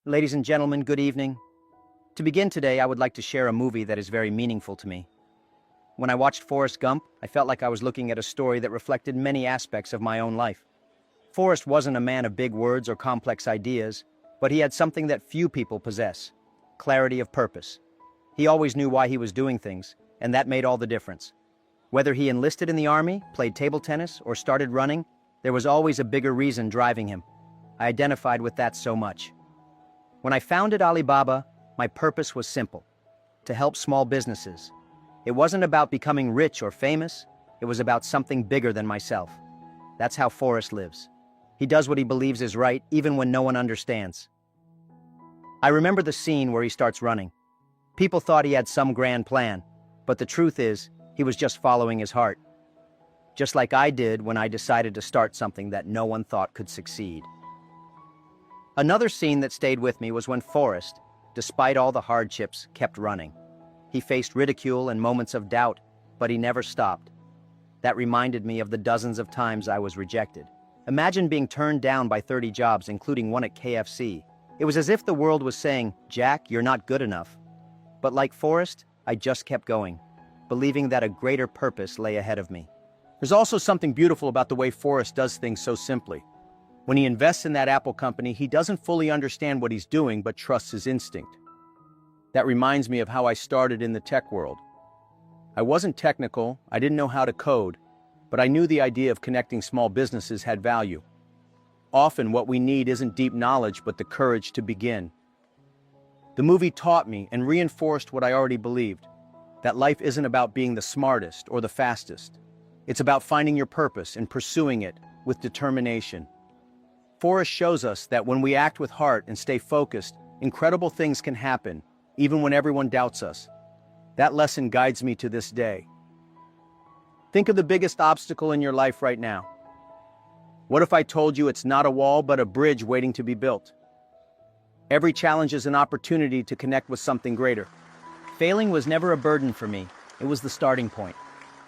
Ladies and gentlemen, good evening. To begin today, I would like to share a movie that is very meaningful to me. When I watched Forrest Gump, I felt like I was looking at a story that reflected many aspects of my own life. Forrest wasn't a man of big words or complex ideas, but he had something that few people possess: clarity of purpose. He always knew why he was doing things, and that made all the difference. Whether he enlisted in the army, played table tennis, or started running, there was always a bigger reason driving him. I identified with that so much. When I founded Alibaba, my purpose was simple: to help small businesses. It wasn't about becoming rich or famous, it was about something bigger than myself. That's how Forrest lives. He does what he believes is right, even when no one understands. I remember the scene where he starts running. People thought he had some grand plan, but the truth is, he was just following his heart. Just like I did when I decided to start something that no one thought could succeed. Another scene that stayed with me was when Forrest, despite all the hardships, kept running. He faced ridicule and moments of doubt, but he never stopped. That reminded me of the dozens of times I was rejected. Imagine being turned down by 30 jobs, including one at KFC. It was as if the world was saying, "Jack, you're not good enough." But like Forrest, I just kept going, believing that a greater purpose lay ahead of me. There's also something beautiful about the way Forrest does things so simply. When he invests in that Apple company, he doesn't fully understand what he's doing, but trusts his instinct. That reminds me of how I started in the tech world. I wasn't technical, I didn't know how to code, but I knew the idea of connecting small businesses had value. Often what we need isn't deep knowledge, but the courage to begin. The movie taught me and reinforced what I already believed, that life isn't about being the smartest or the fastest. It's about finding your purpose and pursuing it with determination. Forrest shows us that when we act with heart and stay focused, incredible things can happen, even when everyone doubts us. That lesson guides me to this day. Think of the biggest obstacle in your life right now. What if I told you it's not a wall, but a bridge waiting to be built? Every challenge is an opportunity to connect with something greater. Failing was never a burden for me, it was the starting point.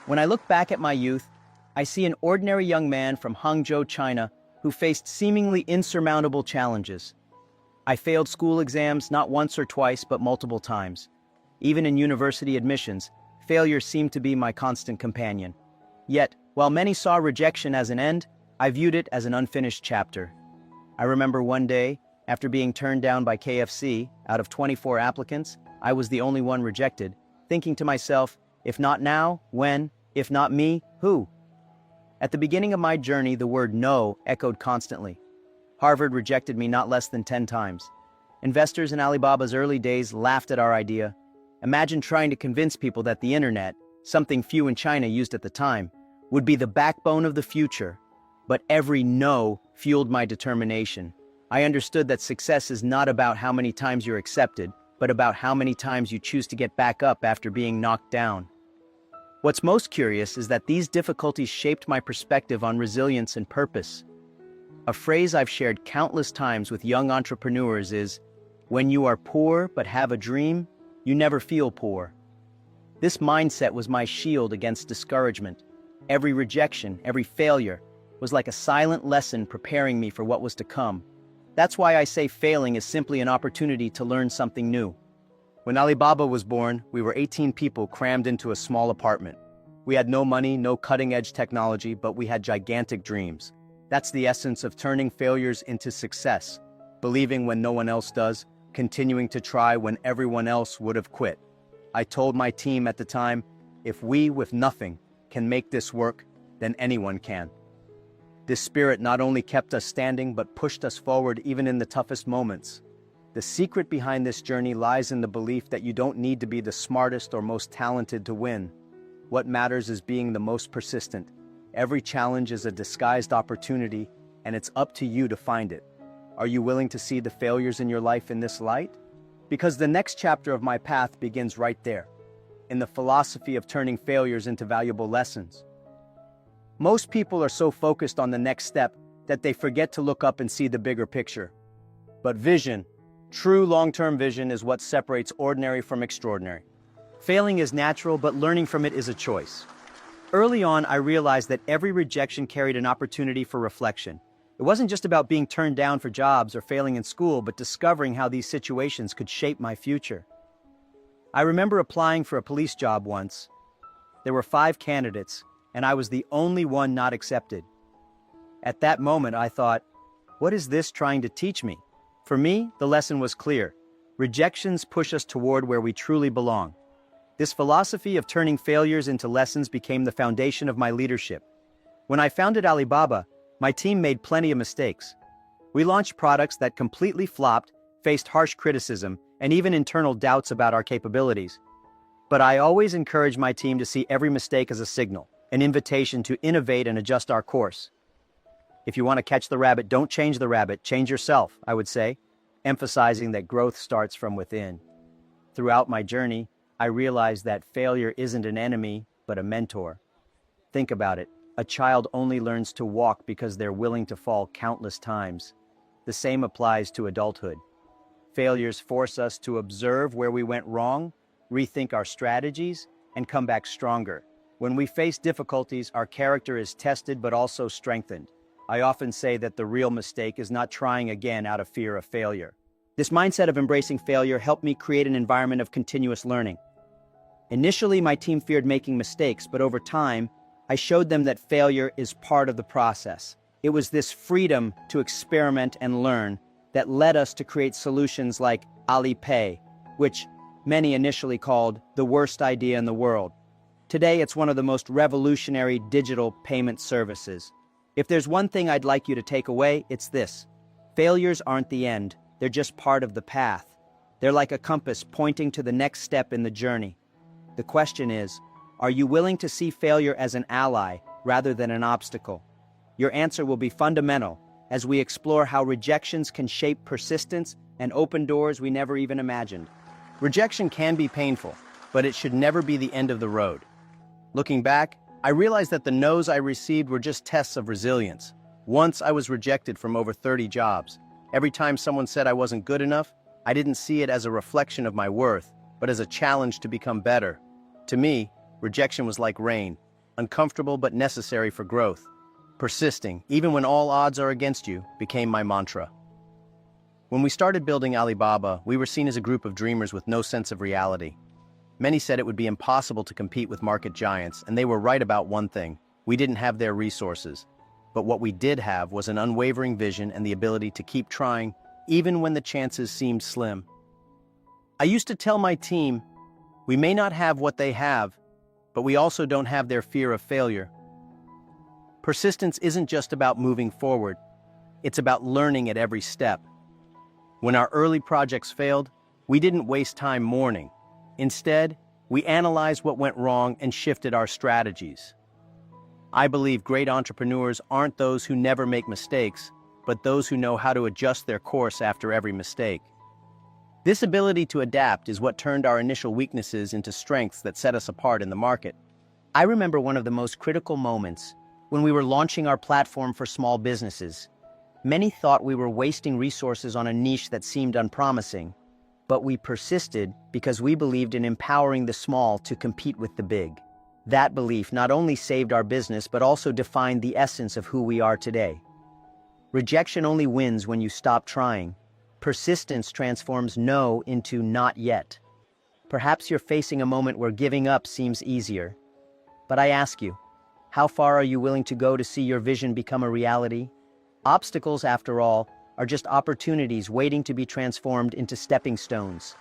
When I look back at my youth, I see an ordinary young man from Hangzhou, China, who faced seemingly insurmountable challenges. I failed school exams not once or twice, but multiple times. Even in university admissions, failure seemed to be my constant companion. Yet, while many saw rejection as an end, I viewed it as an unfinished chapter. I remember one day, after being turned down by KFC, out of 24 applicants, I was the only one rejected, thinking to myself, if not now, when? If not me, who? At the beginning of my journey, the word no echoed constantly. Harvard rejected me not less than 10 times. Investors in Alibaba's early days laughed at our idea. Imagine trying to convince people that the internet, something few in China used at the time, would be the backbone of the future. But every no fueled my determination. I understood that success is not about how many times you're accepted, but about how many times you choose to get back up after being knocked down. What's most curious is that these difficulties shaped my perspective on resilience and purpose. A phrase I've shared countless times with young entrepreneurs is, "When you are poor but have a dream, you never feel poor." This mindset was my shield against discouragement. Every rejection, every failure, was like a silent lesson preparing me for what was to come. That's why I say failing is simply an opportunity to learn something new. When Alibaba was born, we were 18 people crammed into a small apartment. We had no money, no cutting-edge technology, but we had gigantic dreams. That's the essence of turning failures into success, believing when no one else does, continuing to try when everyone else would have quit. I told my team at the time, if we, with nothing, can make this work, then anyone can. This spirit not only kept us standing, but pushed us forward even in the toughest moments. The secret behind this journey lies in the belief that you don't need to be the smartest or most talented to win. What matters is being the most persistent. Every challenge is a disguised opportunity, and it's up to you to find it. Are you willing to see the failures in your life in this light? Because the next chapter of my path begins right there, in the philosophy of turning failures into valuable lessons. Most people are so focused on the next step that they forget to look up and see the bigger picture. But vision, true long-term vision, is what separates ordinary from extraordinary. Failing is natural, but learning from it is a choice. Early on, I realized that every rejection carried an opportunity for reflection. It wasn't just about being turned down for jobs or failing in school, but discovering how these situations could shape my future. I remember applying for a police job once. There were 5 candidates, and I was the only one not accepted. At that moment, I thought, what is this trying to teach me? For me, the lesson was clear. Rejections push us toward where we truly belong. This philosophy of turning failures into lessons became the foundation of my leadership. When I founded Alibaba, my team made plenty of mistakes. We launched products that completely flopped, faced harsh criticism, and even internal doubts about our capabilities. But I always encouraged my team to see every mistake as a signal, an invitation to innovate and adjust our course. If you want to catch the rabbit, don't change the rabbit, change yourself, I would say, emphasizing that growth starts from within. Throughout my journey, I realized that failure isn't an enemy, but a mentor. Think about it. A child only learns to walk because they're willing to fall countless times. The same applies to adulthood. Failures force us to observe where we went wrong, rethink our strategies, and come back stronger. When we face difficulties, our character is tested but also strengthened. I often say that the real mistake is not trying again out of fear of failure. This mindset of embracing failure helped me create an environment of continuous learning. Initially, my team feared making mistakes, but over time, I showed them that failure is part of the process. It was this freedom to experiment and learn that led us to create solutions like Alipay, which many initially called the worst idea in the world. Today, it's one of the most revolutionary digital payment services. If there's one thing I'd like you to take away, it's this. Failures aren't the end, they're just part of the path. They're like a compass pointing to the next step in the journey. The question is, are you willing to see failure as an ally rather than an obstacle? Your answer will be fundamental as we explore how rejections can shape persistence and open doors we never even imagined. Rejection can be painful, but it should never be the end of the road. Looking back, I realized that the no's I received were just tests of resilience. Once I was rejected from over 30 jobs. Every time someone said I wasn't good enough, I didn't see it as a reflection of my worth, but as a challenge to become better. To me, rejection was like rain, uncomfortable but necessary for growth. Persisting, even when all odds are against you, became my mantra. When we started building Alibaba, we were seen as a group of dreamers with no sense of reality. Many said it would be impossible to compete with market giants, and they were right about one thing. We didn't have their resources. But what we did have was an unwavering vision and the ability to keep trying, even when the chances seemed slim. I used to tell my team, we may not have what they have, but we also don't have their fear of failure. Persistence isn't just about moving forward, it's about learning at every step. When our early projects failed, we didn't waste time mourning. Instead, we analyzed what went wrong and shifted our strategies. I believe great entrepreneurs aren't those who never make mistakes, but those who know how to adjust their course after every mistake. This ability to adapt is what turned our initial weaknesses into strengths that set us apart in the market. I remember one of the most critical moments when we were launching our platform for small businesses. Many thought we were wasting resources on a niche that seemed unpromising, but we persisted because we believed in empowering the small to compete with the big. That belief not only saved our business but also defined the essence of who we are today. Rejection only wins when you stop trying. Persistence transforms no into not yet. Perhaps you're facing a moment where giving up seems easier. But I ask you, how far are you willing to go to see your vision become a reality? Obstacles, after all, are just opportunities waiting to be transformed into stepping stones.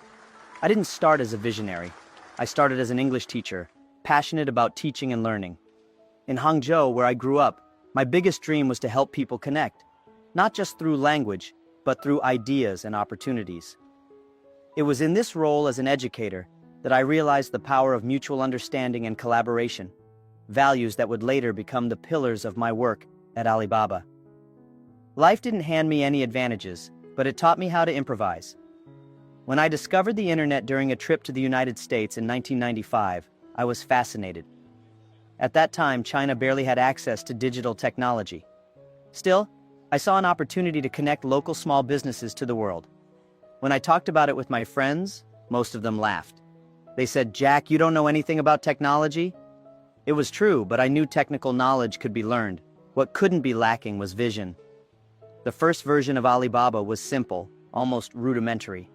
I didn't start as a visionary. I started as an English teacher, passionate about teaching and learning. In Hangzhou, where I grew up, my biggest dream was to help people connect, not just through language, but through ideas and opportunities. It was in this role as an educator that I realized the power of mutual understanding and collaboration, values that would later become the pillars of my work at Alibaba. Life didn't hand me any advantages, but it taught me how to improvise. When I discovered the internet during a trip to the United States in 1995, I was fascinated. At that time, China barely had access to digital technology. Still, I saw an opportunity to connect local small businesses to the world. When I talked about it with my friends, most of them laughed. They said, "Jack, you don't know anything about technology?" It was true, but I knew technical knowledge could be learned. What couldn't be lacking was vision. The first version of Alibaba was simple, almost rudimentary.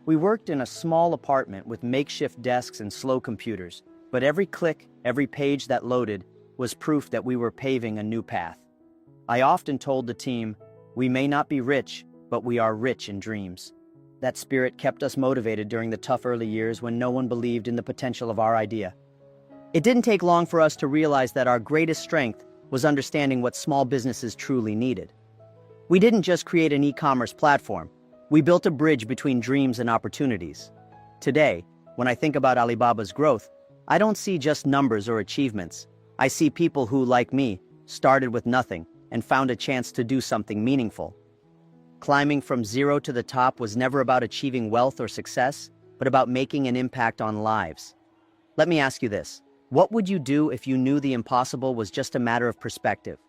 We worked in a small apartment with makeshift desks and slow computers, but every click, every page that loaded, was proof that we were paving a new path. I often told the team, "We may not be rich, but we are rich in dreams." That spirit kept us motivated during the tough early years when no one believed in the potential of our idea. It didn't take long for us to realize that our greatest strength was understanding what small businesses truly needed. We didn't just create an e-commerce platform. We built a bridge between dreams and opportunities. Today, when I think about Alibaba's growth, I don't see just numbers or achievements. I see people who, like me, started with nothing and found a chance to do something meaningful. Climbing from zero to the top was never about achieving wealth or success, but about making an impact on lives. Let me ask you this. What would you do if you knew the impossible was just a matter of perspective?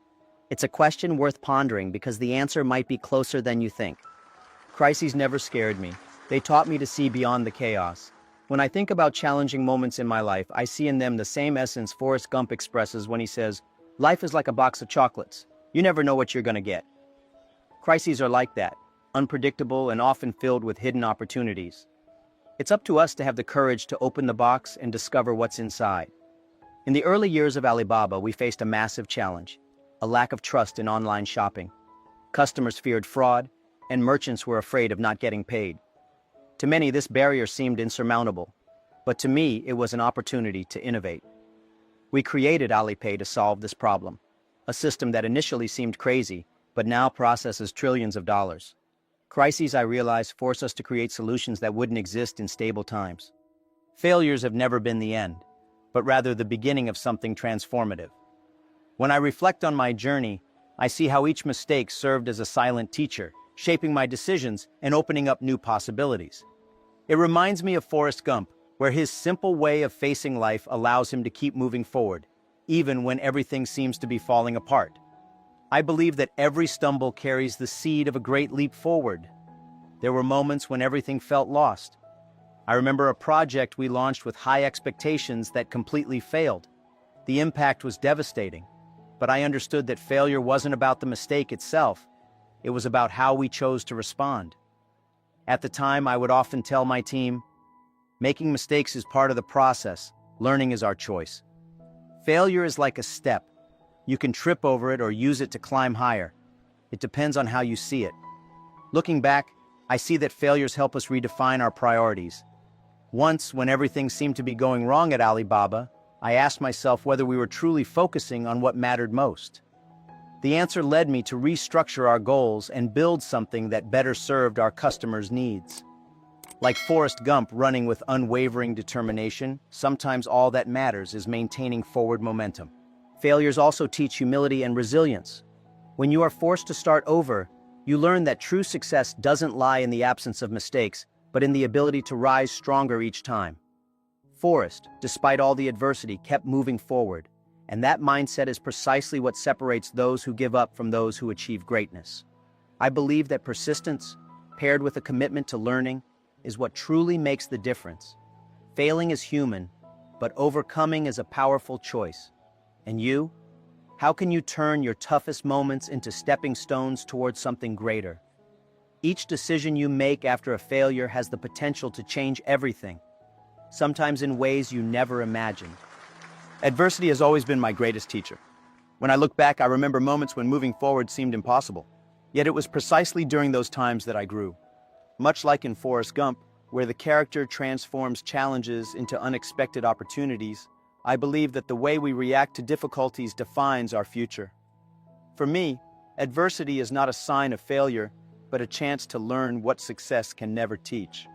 It's a question worth pondering because the answer might be closer than you think. Crises never scared me. They taught me to see beyond the chaos. When I think about challenging moments in my life, I see in them the same essence Forrest Gump expresses when he says, "Life is like a box of chocolates. You never know what you're going to get." Crises are like that, unpredictable and often filled with hidden opportunities. It's up to us to have the courage to open the box and discover what's inside. In the early years of Alibaba, we faced a massive challenge: a lack of trust in online shopping. Customers feared fraud, and merchants were afraid of not getting paid. To many, this barrier seemed insurmountable, but to me, it was an opportunity to innovate. We created Alipay to solve this problem, a system that initially seemed crazy, but now processes trillions of dollars. Crises, I realize, force us to create solutions that wouldn't exist in stable times. Failures have never been the end, but rather the beginning of something transformative. When I reflect on my journey, I see how each mistake served as a silent teacher, shaping my decisions and opening up new possibilities. It reminds me of Forrest Gump, where his simple way of facing life allows him to keep moving forward, even when everything seems to be falling apart. I believe that every stumble carries the seed of a great leap forward. There were moments when everything felt lost. I remember a project we launched with high expectations that completely failed. The impact was devastating, but I understood that failure wasn't about the mistake itself. It was about how we chose to respond. At the time, I would often tell my team, making mistakes is part of the process. Learning is our choice. Failure is like a step. You can trip over it or use it to climb higher. It depends on how you see it. Looking back, I see that failures help us redefine our priorities. Once, when everything seemed to be going wrong at Alibaba, I asked myself whether we were truly focusing on what mattered most. The answer led me to restructure our goals and build something that better served our customers' needs. Like Forrest Gump running with unwavering determination, sometimes all that matters is maintaining forward momentum. Failures also teach humility and resilience. When you are forced to start over, you learn that true success doesn't lie in the absence of mistakes, but in the ability to rise stronger each time. Forrest, despite all the adversity, kept moving forward, and that mindset is precisely what separates those who give up from those who achieve greatness. I believe that persistence, paired with a commitment to learning, is what truly makes the difference. Failing is human, but overcoming is a powerful choice. And you? How can you turn your toughest moments into stepping stones towards something greater? Each decision you make after a failure has the potential to change everything, sometimes in ways you never imagined. Adversity has always been my greatest teacher. When I look back, I remember moments when moving forward seemed impossible. Yet it was precisely during those times that I grew. Much like in Forrest Gump, where the character transforms challenges into unexpected opportunities, I believe that the way we react to difficulties defines our future. For me, adversity is not a sign of failure, but a chance to learn what success can never teach.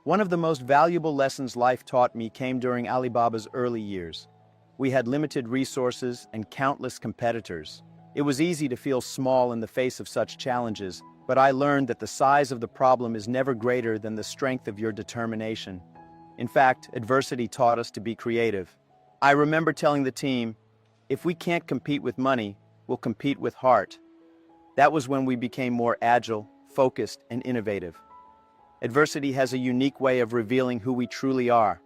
One of the most valuable lessons life taught me came during Alibaba's early years. We had limited resources and countless competitors. It was easy to feel small in the face of such challenges, but I learned that the size of the problem is never greater than the strength of your determination. In fact, adversity taught us to be creative. I remember telling the team, if we can't compete with money, we'll compete with heart. That was when we became more agile, focused, and innovative. Adversity has a unique way of revealing who we truly are.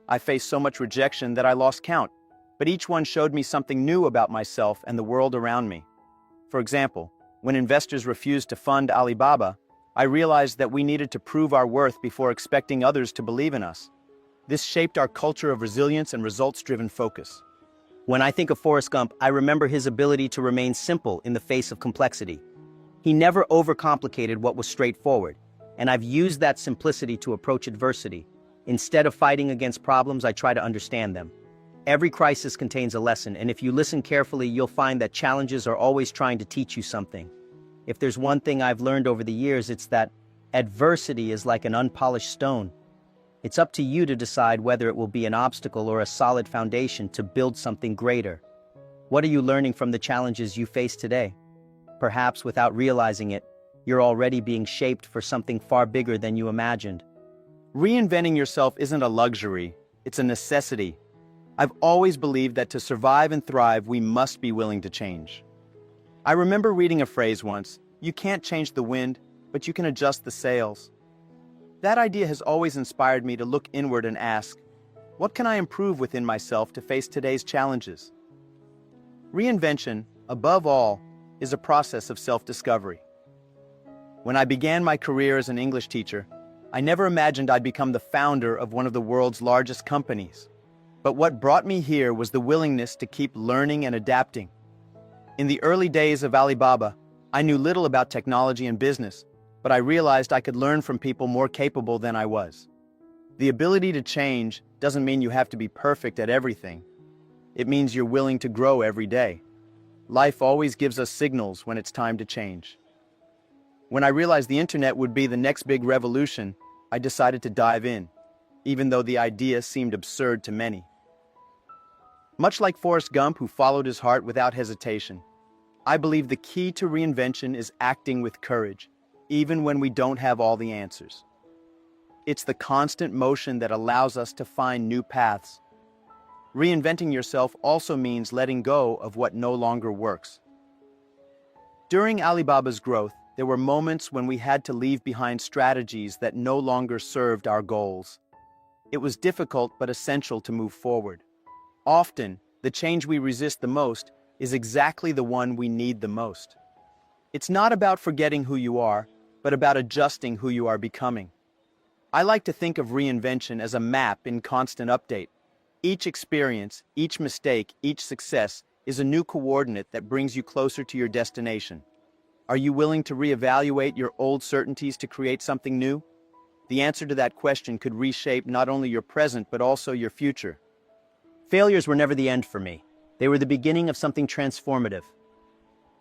I faced so much rejection that I lost count, but each one showed me something new about myself and the world around me. For example, When investors refused to fund Alibaba, I realized that we needed to prove our worth before expecting others to believe in us. This shaped our culture of resilience and results-driven focus. When I think of Forrest Gump, I remember his ability to remain simple in the face of complexity. He never overcomplicated what was straightforward, and I've used that simplicity to approach adversity. Instead of fighting against problems, I try to understand them. Every crisis contains a lesson, and if you listen carefully, you'll find that challenges are always trying to teach you something. If there's one thing I've learned over the years, it's that adversity is like an unpolished stone. It's up to you to decide whether it will be an obstacle or a solid foundation to build something greater. What are you learning from the challenges you face today? Perhaps without realizing it, you're already being shaped for something far bigger than you imagined. Reinventing yourself isn't a luxury, it's a necessity. I've always believed that to survive and thrive, we must be willing to change. I remember reading a phrase once, "You can't change the wind, but you can adjust the sails." That idea has always inspired me to look inward and ask, what can I improve within myself to face today's challenges? Reinvention, above all, is a process of self-discovery. When I began my career as an English teacher, I never imagined I'd become the founder of one of the world's largest companies. But what brought me here was the willingness to keep learning and adapting. In the early days of Alibaba, I knew little about technology and business, but I realized I could learn from people more capable than I was. The ability to change doesn't mean you have to be perfect at everything. It means you're willing to grow every day. Life always gives us signals when it's time to change. When I realized the internet would be the next big revolution, I decided to dive in, even though the idea seemed absurd to many. Much like Forrest Gump, who followed his heart without hesitation, I believe the key to reinvention is acting with courage, even when we don't have all the answers. It's the constant motion that allows us to find new paths. Reinventing yourself also means letting go of what no longer works. During Alibaba's growth, there were moments when we had to leave behind strategies that no longer served our goals. It was difficult but essential to move forward. Often, the change we resist the most is exactly the one we need the most. It's not about forgetting who you are, but about adjusting who you are becoming. I like to think of reinvention as a map in constant update. Each experience, each mistake, each success is a new coordinate that brings you closer to your destination. Are you willing to reevaluate your old certainties to create something new? The answer to that question could reshape not only your present but also your future. Failures were never the end for me. They were the beginning of something transformative.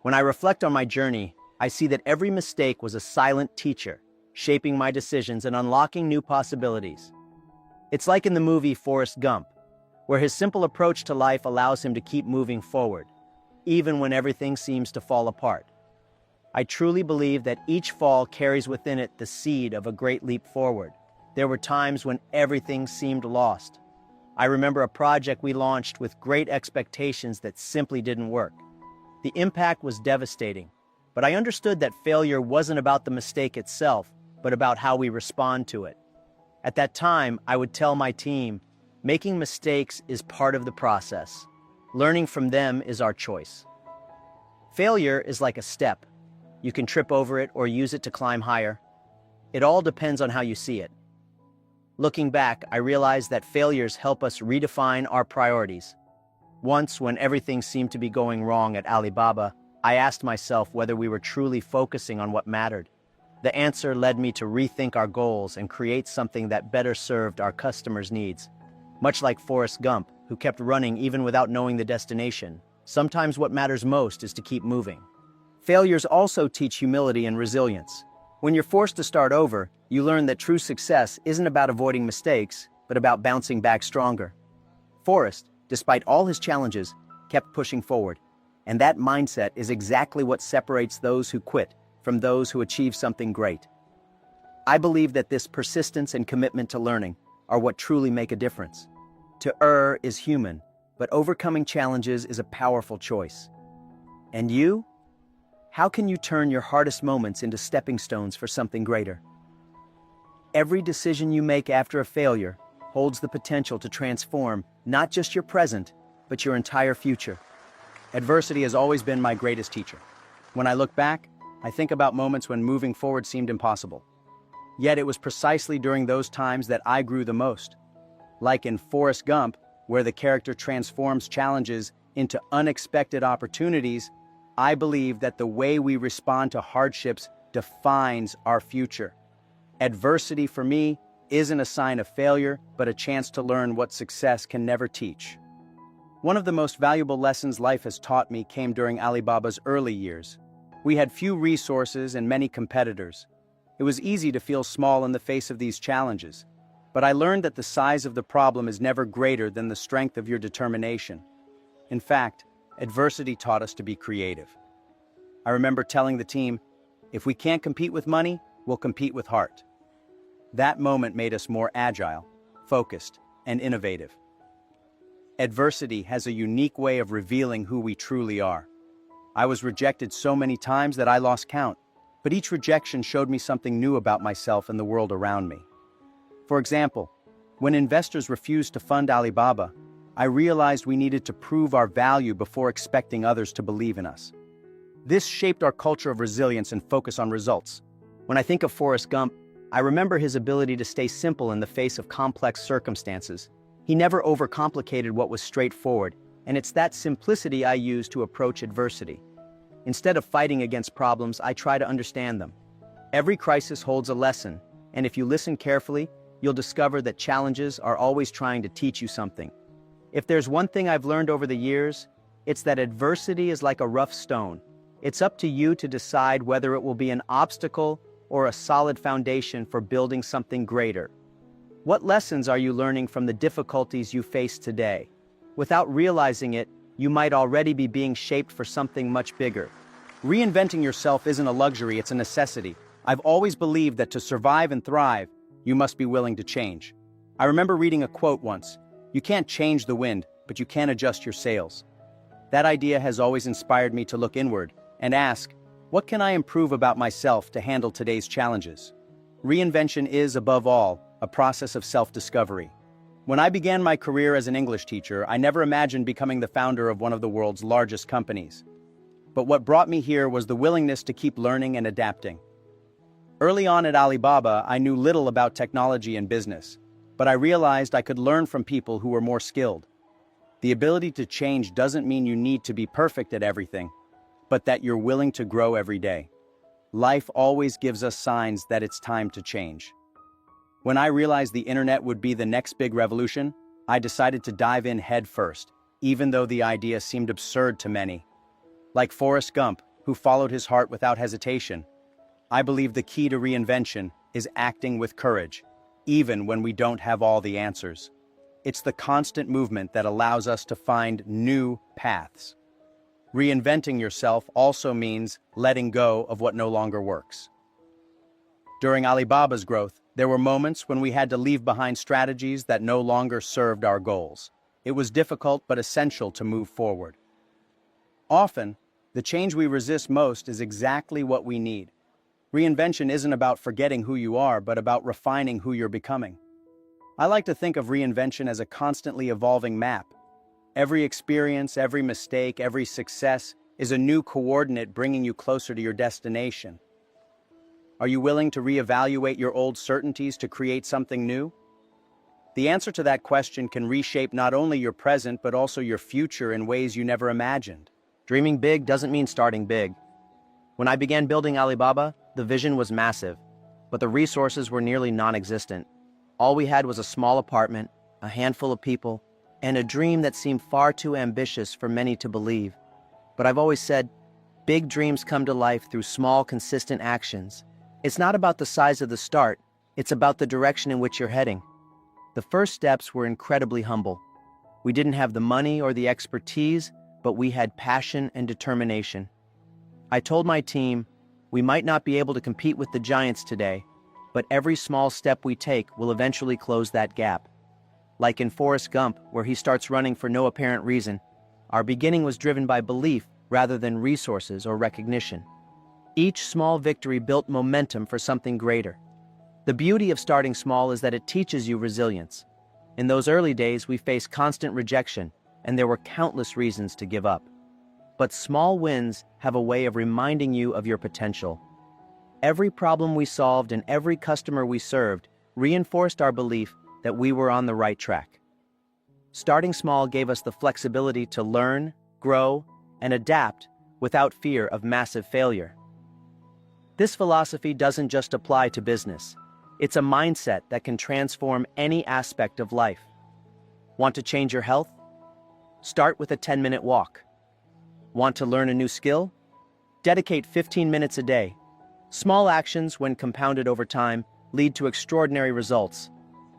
When I reflect on my journey, I see that every mistake was a silent teacher, shaping my decisions and unlocking new possibilities. It's like in the movie Forrest Gump, where his simple approach to life allows him to keep moving forward, even when everything seems to fall apart. I truly believe that each fall carries within it the seed of a great leap forward. There were times when everything seemed lost. I remember a project we launched with great expectations that simply didn't work. The impact was devastating, but I understood that failure wasn't about the mistake itself, but about how we respond to it. At that time, I would tell my team, making mistakes is part of the process. Learning from them is our choice. Failure is like a step. You can trip over it or use it to climb higher. It all depends on how you see it. Looking back, I realized that failures help us redefine our priorities. Once, when everything seemed to be going wrong at Alibaba, I asked myself whether we were truly focusing on what mattered. The answer led me to rethink our goals and create something that better served our customers' needs. Much like Forrest Gump, who kept running even without knowing the destination, sometimes what matters most is to keep moving. Failures also teach humility and resilience. When you're forced to start over, you learn that true success isn't about avoiding mistakes, but about bouncing back stronger. Forrest, despite all his challenges, kept pushing forward. And that mindset is exactly what separates those who quit from those who achieve something great. I believe that this persistence and commitment to learning are what truly make a difference. To err is human, but overcoming challenges is a powerful choice. And you? How can you turn your hardest moments into stepping stones for something greater? Every decision you make after a failure holds the potential to transform not just your present, but your entire future. Adversity has always been my greatest teacher. When I look back, I think about moments when moving forward seemed impossible. Yet it was precisely during those times that I grew the most. Like in Forrest Gump, where the character transforms challenges into unexpected opportunities, I believe that the way we respond to hardships defines our future. Adversity for me isn't a sign of failure, but a chance to learn what success can never teach. One of the most valuable lessons life has taught me came during Alibaba's early years. We had few resources and many competitors. It was easy to feel small in the face of these challenges, but I learned that the size of the problem is never greater than the strength of your determination. In fact, adversity taught us to be creative. I remember telling the team, if we can't compete with money, we'll compete with heart. That moment made us more agile, focused, and innovative. Adversity has a unique way of revealing who we truly are. I was rejected so many times that I lost count, but each rejection showed me something new about myself and the world around me. For example, when investors refused to fund Alibaba, I realized we needed to prove our value before expecting others to believe in us. This shaped our culture of resilience and focus on results. When I think of Forrest Gump, I remember his ability to stay simple in the face of complex circumstances. He never overcomplicated what was straightforward, and it's that simplicity I use to approach adversity. Instead of fighting against problems, I try to understand them. Every crisis holds a lesson, and if you listen carefully, you'll discover that challenges are always trying to teach you something. If there's one thing I've learned over the years, it's that adversity is like a rough stone. It's up to you to decide whether it will be an obstacle or a solid foundation for building something greater. What lessons are you learning from the difficulties you face today? Without realizing it, you might already be being shaped for something much bigger. Reinventing yourself isn't a luxury, it's a necessity. I've always believed that to survive and thrive, you must be willing to change. I remember reading a quote once, "You can't change the wind, but you can adjust your sails." That idea has always inspired me to look inward and ask, what can I improve about myself to handle today's challenges? Reinvention is, above all, a process of self-discovery. When I began my career as an English teacher, I never imagined becoming the founder of one of the world's largest companies. But what brought me here was the willingness to keep learning and adapting. Early on at Alibaba, I knew little about technology and business, but I realized I could learn from people who were more skilled. The ability to change doesn't mean you need to be perfect at everything, but that you're willing to grow every day. Life always gives us signs that it's time to change. When I realized the internet would be the next big revolution, I decided to dive in head first, even though the idea seemed absurd to many. Like Forrest Gump, who followed his heart without hesitation, I believe the key to reinvention is acting with courage, even when we don't have all the answers. It's the constant movement that allows us to find new paths. Reinventing yourself also means letting go of what no longer works. During Alibaba's growth, there were moments when we had to leave behind strategies that no longer served our goals. It was difficult but essential to move forward. Often, the change we resist most is exactly what we need. Reinvention isn't about forgetting who you are, but about refining who you're becoming. I like to think of reinvention as a constantly evolving map. Every experience, every mistake, every success is a new coordinate bringing you closer to your destination. Are you willing to reevaluate your old certainties to create something new? The answer to that question can reshape not only your present but also your future in ways you never imagined. Dreaming big doesn't mean starting big. When I began building Alibaba, the vision was massive, but the resources were nearly non-existent. All we had was a small apartment, a handful of people, and a dream that seemed far too ambitious for many to believe. But I've always said, big dreams come to life through small, consistent actions. It's not about the size of the start, it's about the direction in which you're heading. The first steps were incredibly humble. We didn't have the money or the expertise, but we had passion and determination. I told my team, we might not be able to compete with the giants today, but every small step we take will eventually close that gap. Like in Forrest Gump, where he starts running for no apparent reason, our beginning was driven by belief rather than resources or recognition. Each small victory built momentum for something greater. The beauty of starting small is that it teaches you resilience. In those early days, we faced constant rejection, and there were countless reasons to give up. But small wins have a way of reminding you of your potential. Every problem we solved and every customer we served reinforced our belief that we were on the right track. Starting small gave us the flexibility to learn, grow, and adapt without fear of massive failure. This philosophy doesn't just apply to business. It's a mindset that can transform any aspect of life. Want to change your health? Start with a 10-minute walk. Want to learn a new skill? Dedicate 15 minutes a day. Small actions, when compounded over time, lead to extraordinary results.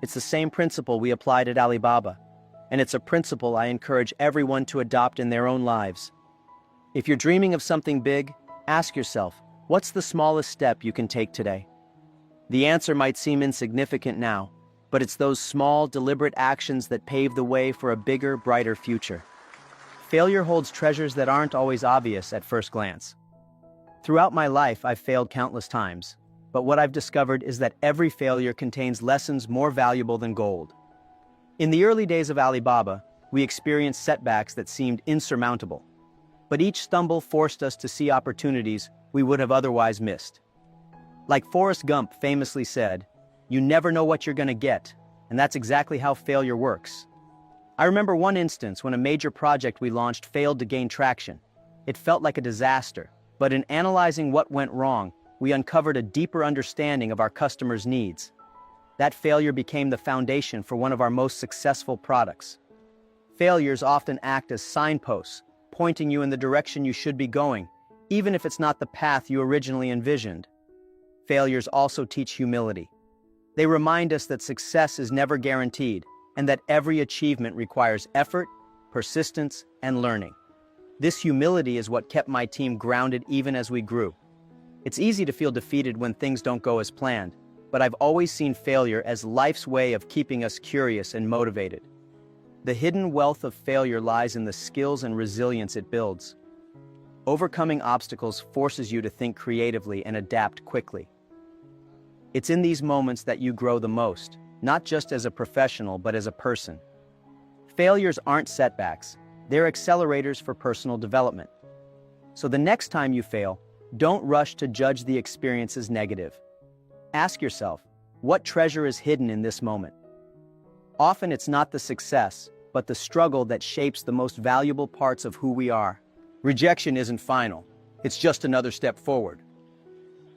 It's the same principle we applied at Alibaba, and it's a principle I encourage everyone to adopt in their own lives. If you're dreaming of something big, ask yourself, what's the smallest step you can take today? The answer might seem insignificant now, but it's those small, deliberate actions that pave the way for a bigger, brighter future. Failure holds treasures that aren't always obvious at first glance. Throughout my life, I've failed countless times, but what I've discovered is that every failure contains lessons more valuable than gold. In the early days of Alibaba, we experienced setbacks that seemed insurmountable, but each stumble forced us to see opportunities we would have otherwise missed. Like Forrest Gump famously said, "You never know what you're going to get," and that's exactly how failure works. I remember one instance when a major project we launched failed to gain traction. It felt like a disaster, but in analyzing what went wrong, we uncovered a deeper understanding of our customers' needs. That failure became the foundation for one of our most successful products. Failures often act as signposts, pointing you in the direction you should be going, even if it's not the path you originally envisioned. Failures also teach humility. They remind us that success is never guaranteed, and that every achievement requires effort, persistence, and learning. This humility is what kept my team grounded even as we grew. It's easy to feel defeated when things don't go as planned, but I've always seen failure as life's way of keeping us curious and motivated. The hidden wealth of failure lies in the skills and resilience it builds. Overcoming obstacles forces you to think creatively and adapt quickly. It's in these moments that you grow the most, not just as a professional, but as a person. Failures aren't setbacks, they're accelerators for personal development. So the next time you fail, don't rush to judge the experience as negative. Ask yourself, what treasure is hidden in this moment? Often it's not the success, but the struggle that shapes the most valuable parts of who we are. Rejection isn't final, it's just another step forward.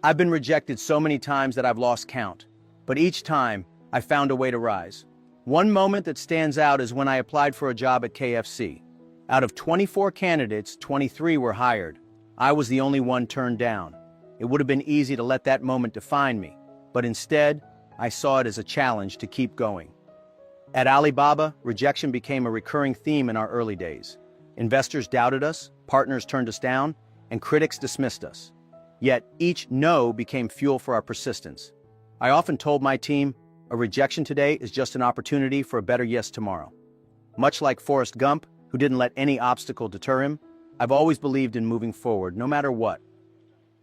I've been rejected so many times that I've lost count, but each time, I found a way to rise. One moment that stands out is when I applied for a job at KFC. Out of 24 candidates, 23 were hired. I was the only one turned down. It would have been easy to let that moment define me, but instead, I saw it as a challenge to keep going. At Alibaba, rejection became a recurring theme in our early days. Investors doubted us, partners turned us down, and critics dismissed us. Yet each no became fuel for our persistence. I often told my team, a rejection today is just an opportunity for a better yes tomorrow. Much like Forrest Gump, who didn't let any obstacle deter him, I've always believed in moving forward, no matter what.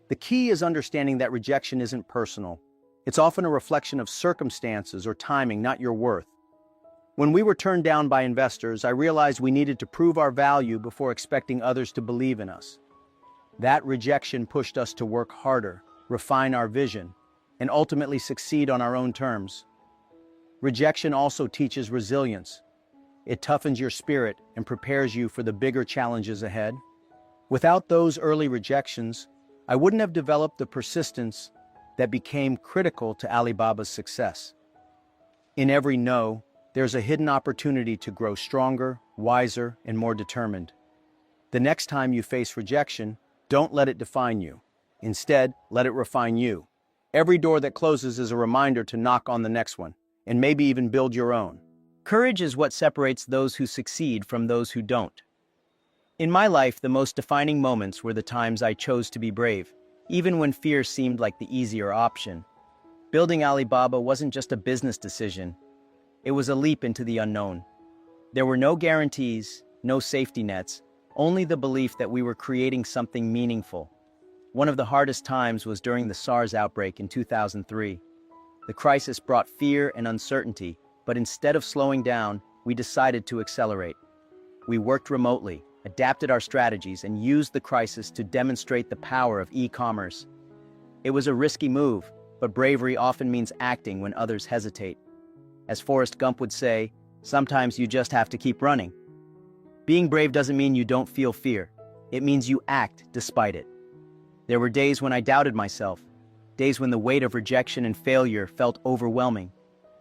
The key is understanding that rejection isn't personal. It's often a reflection of circumstances or timing, not your worth. When we were turned down by investors, I realized we needed to prove our value before expecting others to believe in us. That rejection pushed us to work harder, refine our vision, and ultimately succeed on our own terms. Rejection also teaches resilience. It toughens your spirit and prepares you for the bigger challenges ahead. Without those early rejections, I wouldn't have developed the persistence that became critical to Alibaba's success. In every no, there's a hidden opportunity to grow stronger, wiser, and more determined. The next time you face rejection, don't let it define you. Instead, let it refine you. Every door that closes is a reminder to knock on the next one, and maybe even build your own. Courage is what separates those who succeed from those who don't. In my life, the most defining moments were the times I chose to be brave, even when fear seemed like the easier option. Building Alibaba wasn't just a business decision. It was a leap into the unknown. There were no guarantees, no safety nets, only the belief that we were creating something meaningful. One of the hardest times was during the SARS outbreak in 2003. The crisis brought fear and uncertainty, but instead of slowing down, we decided to accelerate. We worked remotely, adapted our strategies, and used the crisis to demonstrate the power of e-commerce. It was a risky move, but bravery often means acting when others hesitate. As Forrest Gump would say, sometimes you just have to keep running. Being brave doesn't mean you don't feel fear. It means you act despite it. There were days when I doubted myself, days when the weight of rejection and failure felt overwhelming.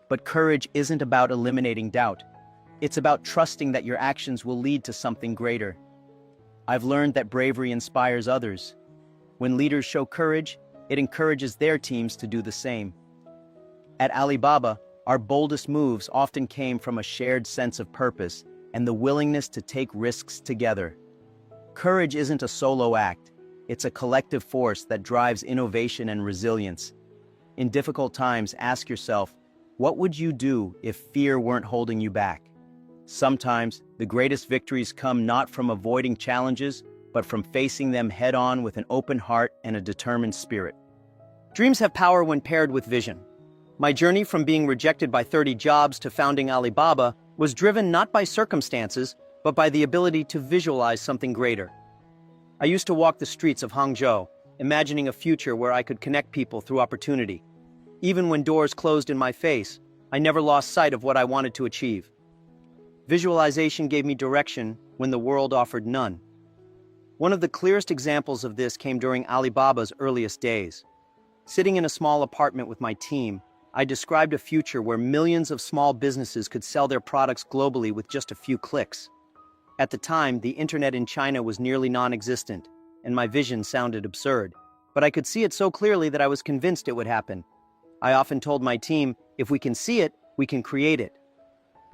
But courage isn't about eliminating doubt. It's about trusting that your actions will lead to something greater. I've learned that bravery inspires others. When leaders show courage, it encourages their teams to do the same. At Alibaba, our boldest moves often came from a shared sense of purpose and the willingness to take risks together. Courage isn't a solo act. It's a collective force that drives innovation and resilience. In difficult times, ask yourself, what would you do if fear weren't holding you back? Sometimes, the greatest victories come not from avoiding challenges, but from facing them head-on with an open heart and a determined spirit. Dreams have power when paired with vision. My journey from being rejected by 30 jobs to founding Alibaba was driven not by circumstances, but by the ability to visualize something greater. I used to walk the streets of Hangzhou, imagining a future where I could connect people through opportunity. Even when doors closed in my face, I never lost sight of what I wanted to achieve. Visualization gave me direction when the world offered none. One of the clearest examples of this came during Alibaba's earliest days. Sitting in a small apartment with my team, I described a future where millions of small businesses could sell their products globally with just a few clicks. At the time, the internet in China was nearly non-existent, and my vision sounded absurd. But I could see it so clearly that I was convinced it would happen. I often told my team, if we can see it, we can create it.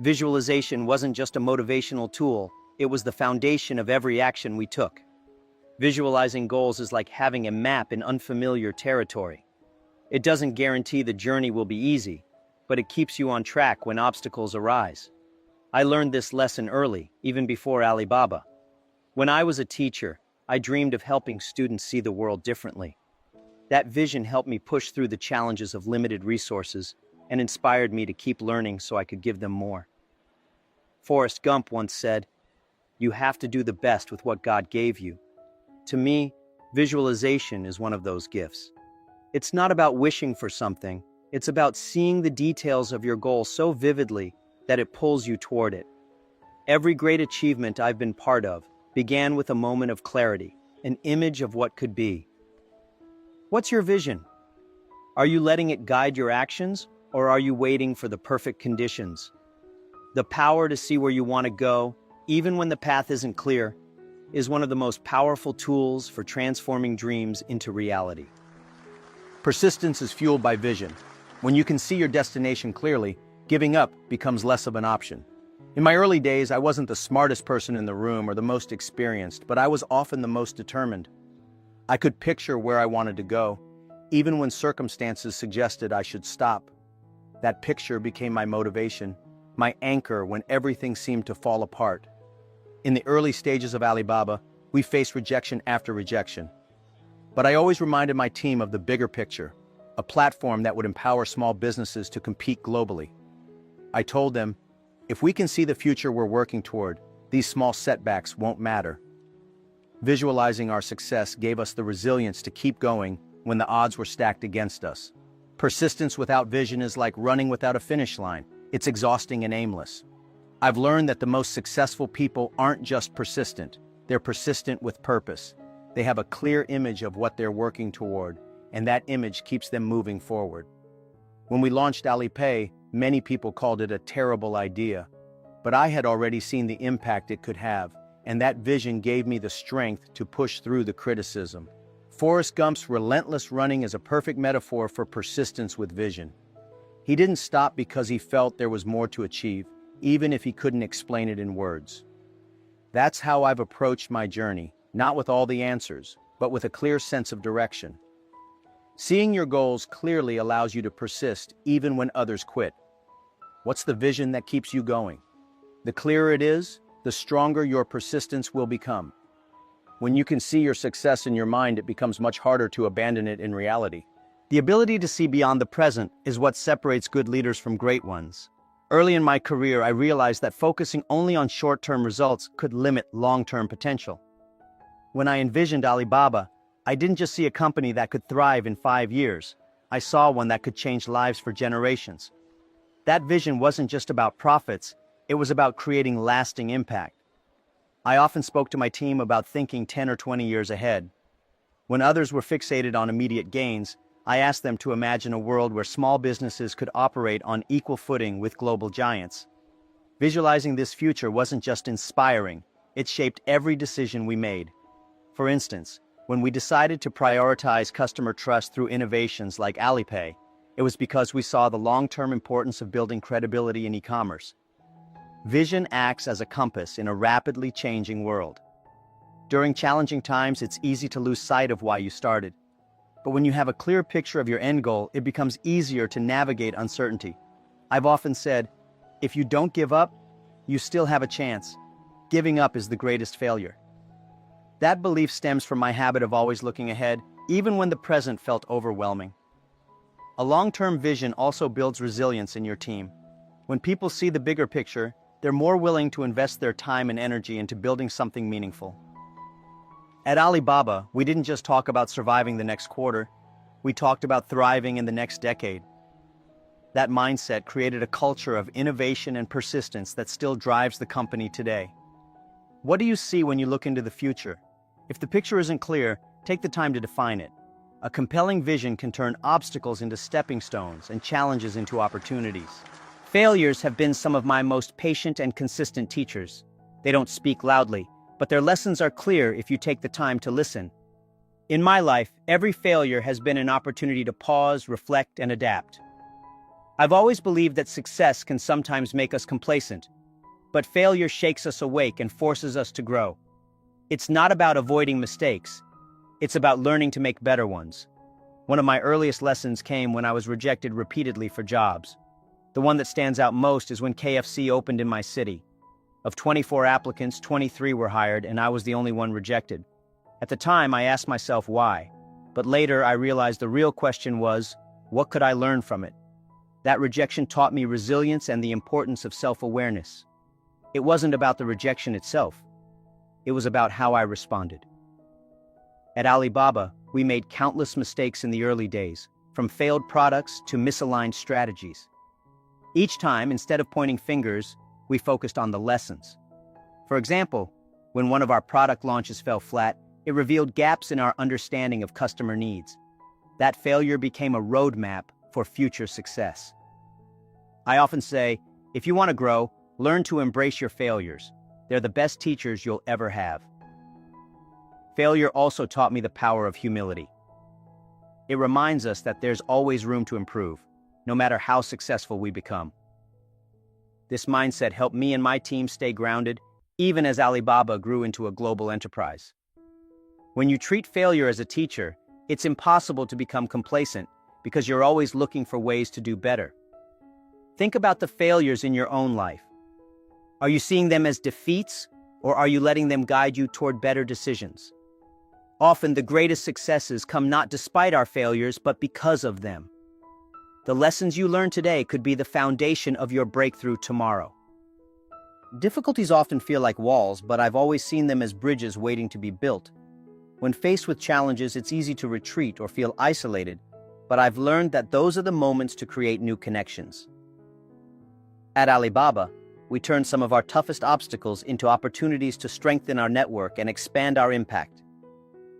Visualization wasn't just a motivational tool, it was the foundation of every action we took. Visualizing goals is like having a map in unfamiliar territory. It doesn't guarantee the journey will be easy, but it keeps you on track when obstacles arise. I learned this lesson early, even before Alibaba. When I was a teacher, I dreamed of helping students see the world differently. That vision helped me push through the challenges of limited resources and inspired me to keep learning so I could give them more. Forrest Gump once said, "You have to do the best with what God gave you." To me, visualization is one of those gifts. It's not about wishing for something, it's about seeing the details of your goal so vividly that it pulls you toward it. Every great achievement I've been part of began with a moment of clarity, an image of what could be. What's your vision? Are you letting it guide your actions, or are you waiting for the perfect conditions? The power to see where you want to go, even when the path isn't clear, is one of the most powerful tools for transforming dreams into reality. Persistence is fueled by vision. When you can see your destination clearly, giving up becomes less of an option. In my early days, I wasn't the smartest person in the room or the most experienced, but I was often the most determined. I could picture where I wanted to go, even when circumstances suggested I should stop. That picture became my motivation, my anchor when everything seemed to fall apart. In the early stages of Alibaba, we faced rejection after rejection. But I always reminded my team of the bigger picture, a platform that would empower small businesses to compete globally. I told them, if we can see the future we're working toward, these small setbacks won't matter. Visualizing our success gave us the resilience to keep going when the odds were stacked against us. Persistence without vision is like running without a finish line. It's exhausting and aimless. I've learned that the most successful people aren't just persistent, they're persistent with purpose. They have a clear image of what they're working toward, and that image keeps them moving forward. When we launched Alipay, many people called it a terrible idea, but I had already seen the impact it could have, and that vision gave me the strength to push through the criticism. Forrest Gump's relentless running is a perfect metaphor for persistence with vision. He didn't stop because he felt there was more to achieve, even if he couldn't explain it in words. That's how I've approached my journey, not with all the answers, but with a clear sense of direction. Seeing your goals clearly allows you to persist even when others quit. What's the vision that keeps you going? The clearer it is, the stronger your persistence will become. When you can see your success in your mind, it becomes much harder to abandon it in reality. The ability to see beyond the present is what separates good leaders from great ones. Early in my career, I realized that focusing only on short-term results could limit long-term potential. When I envisioned Alibaba, I didn't just see a company that could thrive in 5 years. I saw one that could change lives for generations. That vision wasn't just about profits, it was about creating lasting impact. I often spoke to my team about thinking 10 or 20 years ahead. When others were fixated on immediate gains, I asked them to imagine a world where small businesses could operate on equal footing with global giants. Visualizing this future wasn't just inspiring, it shaped every decision we made. For instance, when we decided to prioritize customer trust through innovations like Alipay, it was because we saw the long-term importance of building credibility in e-commerce. Vision acts as a compass in a rapidly changing world. During challenging times, it's easy to lose sight of why you started. But when you have a clear picture of your end goal, it becomes easier to navigate uncertainty. I've often said, if you don't give up, you still have a chance. Giving up is the greatest failure. That belief stems from my habit of always looking ahead, even when the present felt overwhelming. A long-term vision also builds resilience in your team. When people see the bigger picture, they're more willing to invest their time and energy into building something meaningful. At Alibaba, we didn't just talk about surviving the next quarter, we talked about thriving in the next decade. That mindset created a culture of innovation and persistence that still drives the company today. What do you see when you look into the future? If the picture isn't clear, take the time to define it. A compelling vision can turn obstacles into stepping stones and challenges into opportunities. Failures have been some of my most patient and consistent teachers. They don't speak loudly, but their lessons are clear if you take the time to listen. In my life, every failure has been an opportunity to pause, reflect, and adapt. I've always believed that success can sometimes make us complacent, but failure shakes us awake and forces us to grow. It's not about avoiding mistakes, it's about learning to make better ones. One of my earliest lessons came when I was rejected repeatedly for jobs. The one that stands out most is when KFC opened in my city. Of 24 applicants, 23 were hired, and I was the only one rejected. At the time, I asked myself why, but later I realized the real question was, what could I learn from it? That rejection taught me resilience and the importance of self-awareness. It wasn't about the rejection itself. It was about how I responded. At Alibaba, we made countless mistakes in the early days, from failed products to misaligned strategies. Each time, instead of pointing fingers, we focused on the lessons. For example, when one of our product launches fell flat, it revealed gaps in our understanding of customer needs. That failure became a roadmap for future success. I often say, if you want to grow, learn to embrace your failures. They're the best teachers you'll ever have. Failure also taught me the power of humility. It reminds us that there's always room to improve, no matter how successful we become. This mindset helped me and my team stay grounded, even as Alibaba grew into a global enterprise. When you treat failure as a teacher, it's impossible to become complacent because you're always looking for ways to do better. Think about the failures in your own life. Are you seeing them as defeats, or are you letting them guide you toward better decisions? Often the greatest successes come not despite our failures, but because of them. The lessons you learn today could be the foundation of your breakthrough tomorrow. Difficulties often feel like walls, but I've always seen them as bridges waiting to be built. When faced with challenges, it's easy to retreat or feel isolated, but I've learned that those are the moments to create new connections. At Alibaba, we turned some of our toughest obstacles into opportunities to strengthen our network and expand our impact.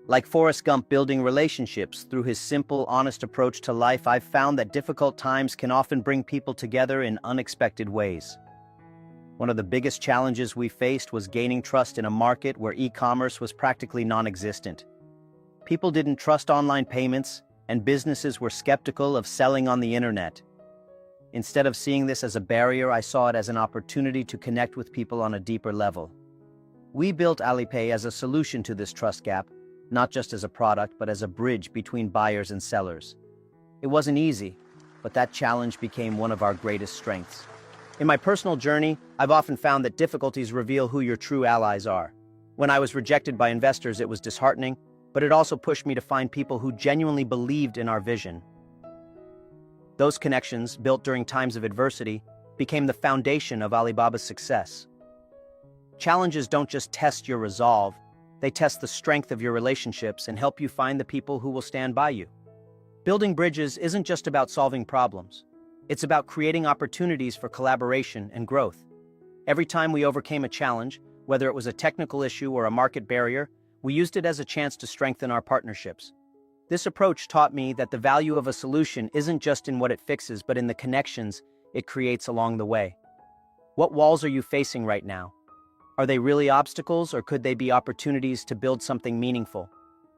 Like Forrest Gump building relationships through his simple, honest approach to life, I've found that difficult times can often bring people together in unexpected ways. One of the biggest challenges we faced was gaining trust in a market where e-commerce was practically non-existent. People didn't trust online payments, and businesses were skeptical of selling on the internet. Instead of seeing this as a barrier, I saw it as an opportunity to connect with people on a deeper level. We built Alipay as a solution to this trust gap, not just as a product, but as a bridge between buyers and sellers. It wasn't easy, but that challenge became one of our greatest strengths. In my personal journey, I've often found that difficulties reveal who your true allies are. When I was rejected by investors, it was disheartening, but it also pushed me to find people who genuinely believed in our vision. Those connections, built during times of adversity, became the foundation of Alibaba's success. Challenges don't just test your resolve, they test the strength of your relationships and help you find the people who will stand by you. Building bridges isn't just about solving problems. It's about creating opportunities for collaboration and growth. Every time we overcame a challenge, whether it was a technical issue or a market barrier, we used it as a chance to strengthen our partnerships. This approach taught me that the value of a solution isn't just in what it fixes, but in the connections it creates along the way. What walls are you facing right now? Are they really obstacles, or could they be opportunities to build something meaningful?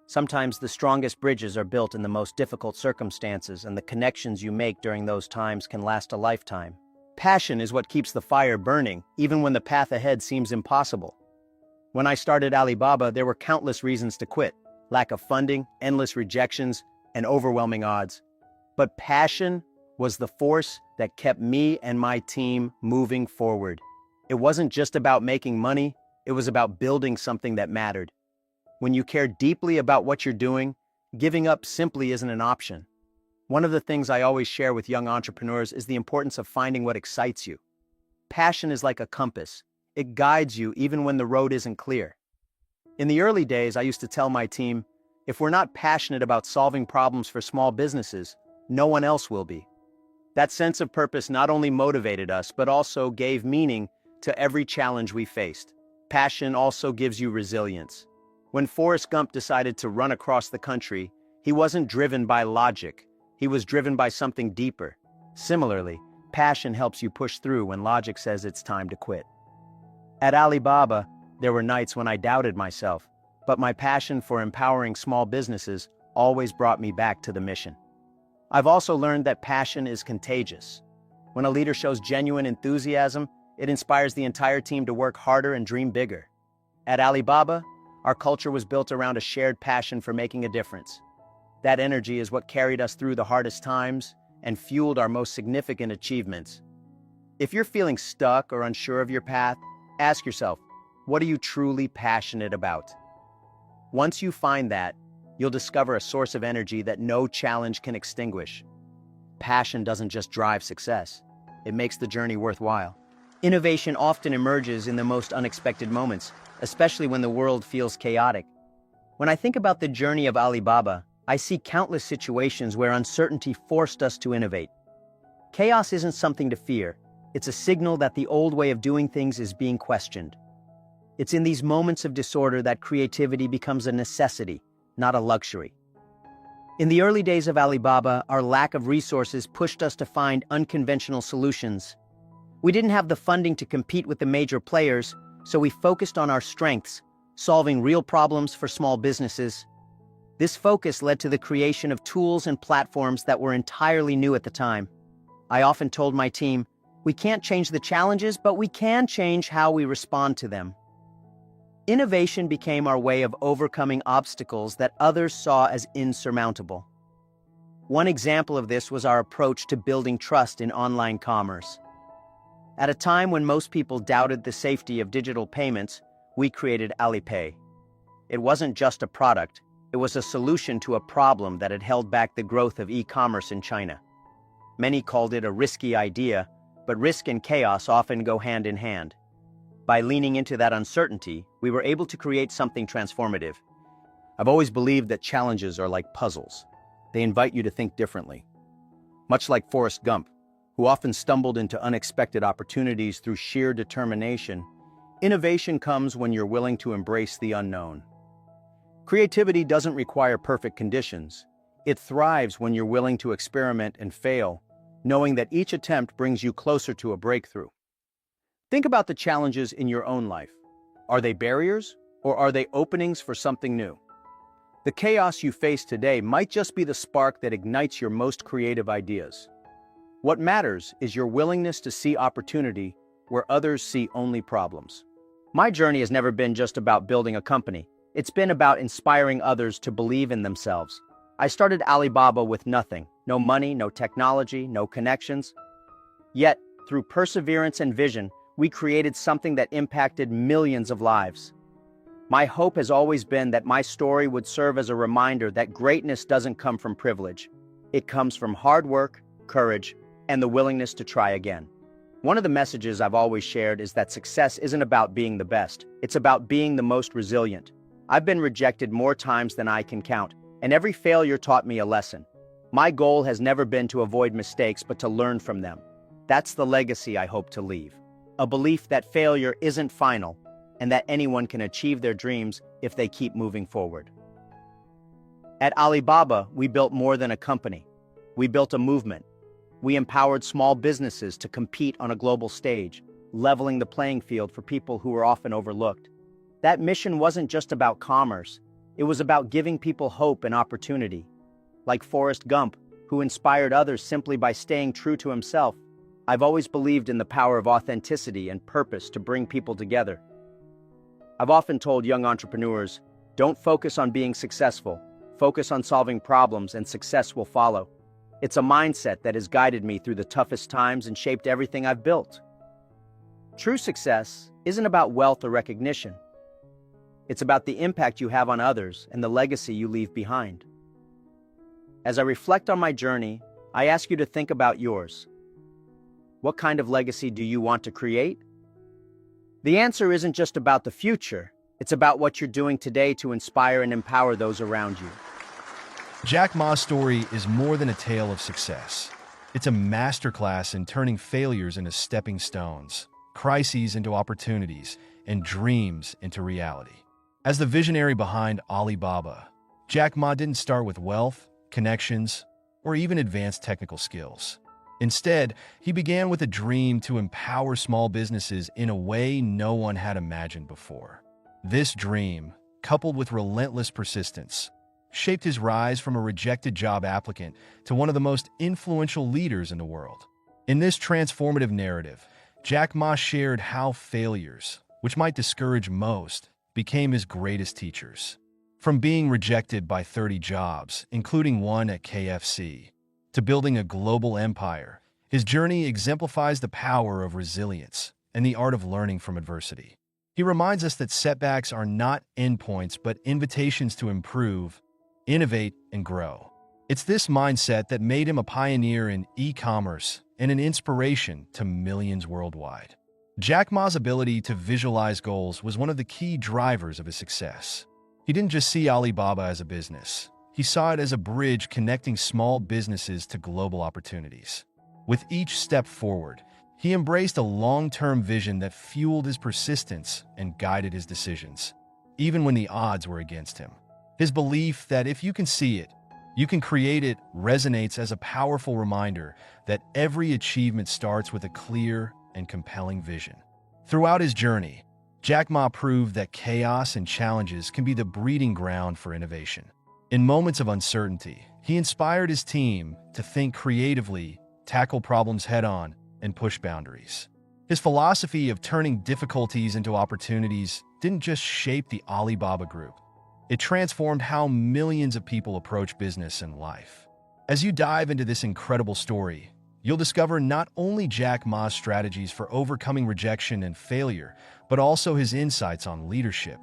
Sometimes the strongest bridges are built in the most difficult circumstances, and the connections you make during those times can last a lifetime. Passion is what keeps the fire burning, even when the path ahead seems impossible. When I started Alibaba, there were countless reasons to quit: lack of funding, endless rejections, and overwhelming odds. But passion was the force that kept me and my team moving forward. It wasn't just about making money, it was about building something that mattered. When you care deeply about what you're doing, giving up simply isn't an option. One of the things I always share with young entrepreneurs is the importance of finding what excites you. Passion is like a compass. It guides you even when the road isn't clear. In the early days, I used to tell my team, if we're not passionate about solving problems for small businesses, no one else will be. That sense of purpose not only motivated us, but also gave meaning to every challenge we faced. Passion also gives you resilience. When Forrest Gump decided to run across the country, he wasn't driven by logic. He was driven by something deeper. Similarly, passion helps you push through when logic says it's time to quit. At Alibaba, there were nights when I doubted myself, but my passion for empowering small businesses always brought me back to the mission. I've also learned that passion is contagious. When a leader shows genuine enthusiasm, it inspires the entire team to work harder and dream bigger. At Alibaba, our culture was built around a shared passion for making a difference. That energy is what carried us through the hardest times and fueled our most significant achievements. If you're feeling stuck or unsure of your path, ask yourself, what are you truly passionate about? Once you find that, you'll discover a source of energy that no challenge can extinguish. Passion doesn't just drive success, it makes the journey worthwhile. Innovation often emerges in the most unexpected moments, especially when the world feels chaotic. When I think about the journey of Alibaba, I see countless situations where uncertainty forced us to innovate. Chaos isn't something to fear. It's a signal that the old way of doing things is being questioned. It's in these moments of disorder that creativity becomes a necessity, not a luxury. In the early days of Alibaba, our lack of resources pushed us to find unconventional solutions. We didn't have the funding to compete with the major players, so we focused on our strengths, solving real problems for small businesses. This focus led to the creation of tools and platforms that were entirely new at the time. I often told my team, we can't change the challenges, but we can change how we respond to them. Innovation became our way of overcoming obstacles that others saw as insurmountable. One example of this was our approach to building trust in online commerce. At a time when most people doubted the safety of digital payments, we created Alipay. It wasn't just a product, it was a solution to a problem that had held back the growth of e-commerce in China. Many called it a risky idea, but risk and chaos often go hand in hand. By leaning into that uncertainty, we were able to create something transformative. I've always believed that challenges are like puzzles. They invite you to think differently. Much like Forrest Gump, who often stumbled into unexpected opportunities through sheer determination, innovation comes when you're willing to embrace the unknown. Creativity doesn't require perfect conditions. It thrives when you're willing to experiment and fail, knowing that each attempt brings you closer to a breakthrough. Think about the challenges in your own life. Are they barriers, or are they openings for something new? The chaos you face today might just be the spark that ignites your most creative ideas. What matters is your willingness to see opportunity where others see only problems. My journey has never been just about building a company. It's been about inspiring others to believe in themselves. I started Alibaba with nothing, no money, no technology, no connections. Yet, through perseverance and vision, we created something that impacted millions of lives. My hope has always been that my story would serve as a reminder that greatness doesn't come from privilege. It comes from hard work, courage, and the willingness to try again. One of the messages I've always shared is that success isn't about being the best, it's about being the most resilient. I've been rejected more times than I can count, and every failure taught me a lesson. My goal has never been to avoid mistakes, but to learn from them. That's the legacy I hope to leave. A belief that failure isn't final, and that anyone can achieve their dreams if they keep moving forward. At Alibaba, we built more than a company. We built a movement. We empowered small businesses to compete on a global stage, leveling the playing field for people who were often overlooked. That mission wasn't just about commerce. It was about giving people hope and opportunity. Like Forrest Gump, who inspired others simply by staying true to himself. I've always believed in the power of authenticity and purpose to bring people together. I've often told young entrepreneurs, don't focus on being successful. Focus on solving problems and success will follow. It's a mindset that has guided me through the toughest times and shaped everything I've built. True success isn't about wealth or recognition. It's about the impact you have on others and the legacy you leave behind. As I reflect on my journey, I ask you to think about yours. What kind of legacy do you want to create? The answer isn't just about the future. It's about what you're doing today to inspire and empower those around you. Jack Ma's story is more than a tale of success. It's a masterclass in turning failures into stepping stones, crises into opportunities, and dreams into reality. As the visionary behind Alibaba, Jack Ma didn't start with wealth, connections, or even advanced technical skills. Instead, he began with a dream to empower small businesses in a way no one had imagined before. This dream, coupled with relentless persistence, shaped his rise from a rejected job applicant to one of the most influential leaders in the world. In this transformative narrative, Jack Ma shared how failures, which might discourage most, became his greatest teachers. From being rejected by 30 jobs, including one at KFC, to building a global empire, his journey exemplifies the power of resilience and the art of learning from adversity. He reminds us that setbacks are not endpoints but invitations to improve, innovate, and grow. It's this mindset that made him a pioneer in e-commerce and an inspiration to millions worldwide. Jack Ma's ability to visualize goals was one of the key drivers of his success. He didn't just see Alibaba as a business. He saw it as a bridge connecting small businesses to global opportunities. With each step forward, he embraced a long-term vision that fueled his persistence and guided his decisions, even when the odds were against him. His belief that if you can see it, you can create it resonates as a powerful reminder that every achievement starts with a clear and compelling vision. Throughout his journey, Jack Ma proved that chaos and challenges can be the breeding ground for innovation. In moments of uncertainty, he inspired his team to think creatively, tackle problems head-on, and push boundaries. His philosophy of turning difficulties into opportunities didn't just shape the Alibaba Group. It transformed how millions of people approach business and life. As you dive into this incredible story, you'll discover not only Jack Ma's strategies for overcoming rejection and failure, but also his insights on leadership,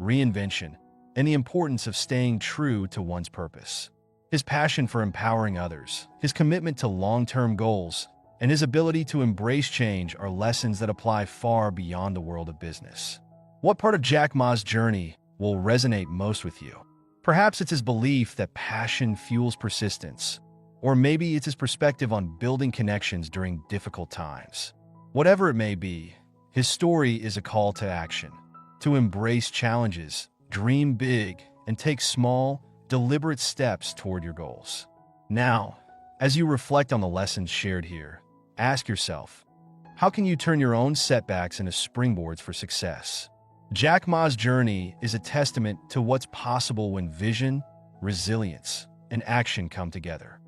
reinvention, and the importance of staying true to one's purpose. His passion for empowering others, his commitment to long-term goals, and his ability to embrace change are lessons that apply far beyond the world of business. What part of Jack Ma's journey will resonate most with you? Perhaps it's his belief that passion fuels persistence, or maybe it's his perspective on building connections during difficult times. Whatever it may be, his story is a call to action, to embrace challenges, dream big, and take small, deliberate steps toward your goals. Now, as you reflect on the lessons shared here, ask yourself, how can you turn your own setbacks into springboards for success? Jack Ma's journey is a testament to what's possible when vision, resilience, and action come together.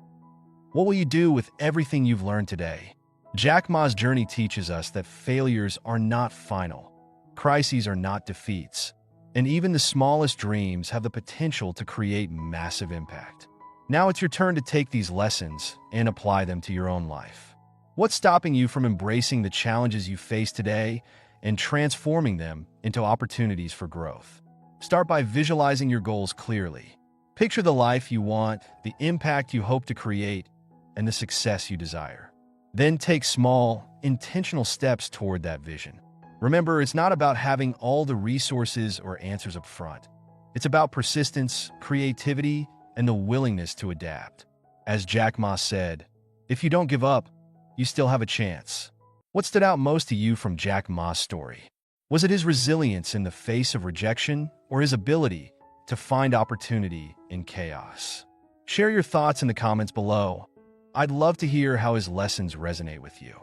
What will you do with everything you've learned today? Jack Ma's journey teaches us that failures are not final, crises are not defeats, and even the smallest dreams have the potential to create massive impact. Now it's your turn to take these lessons and apply them to your own life. What's stopping you from embracing the challenges you face today and transforming them into opportunities for growth? Start by visualizing your goals clearly. Picture the life you want, the impact you hope to create, and the success you desire. Then take small, intentional steps toward that vision. Remember, it's not about having all the resources or answers up front. It's about persistence, creativity, and the willingness to adapt. As Jack Ma said, if you don't give up, you still have a chance. What stood out most to you from Jack Ma's story? Was it his resilience in the face of rejection or his ability to find opportunity in chaos? Share your thoughts in the comments below. I'd love to hear how his lessons resonate with you.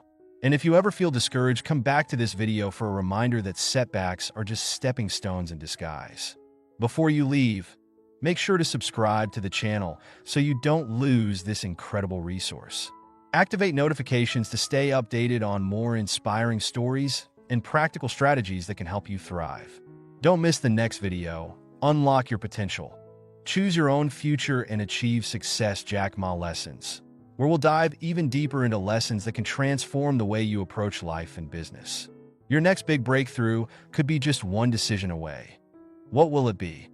And if you ever feel discouraged, come back to this video for a reminder that setbacks are just stepping stones in disguise. Before you leave, make sure to subscribe to the channel so you don't lose this incredible resource. Activate notifications to stay updated on more inspiring stories and practical strategies that can help you thrive. Don't miss the next video. Unlock your potential. Choose your own future and achieve success. Jack Ma Lessons, where we'll dive even deeper into lessons that can transform the way you approach life and business. Your next big breakthrough could be just one decision away. What will it be?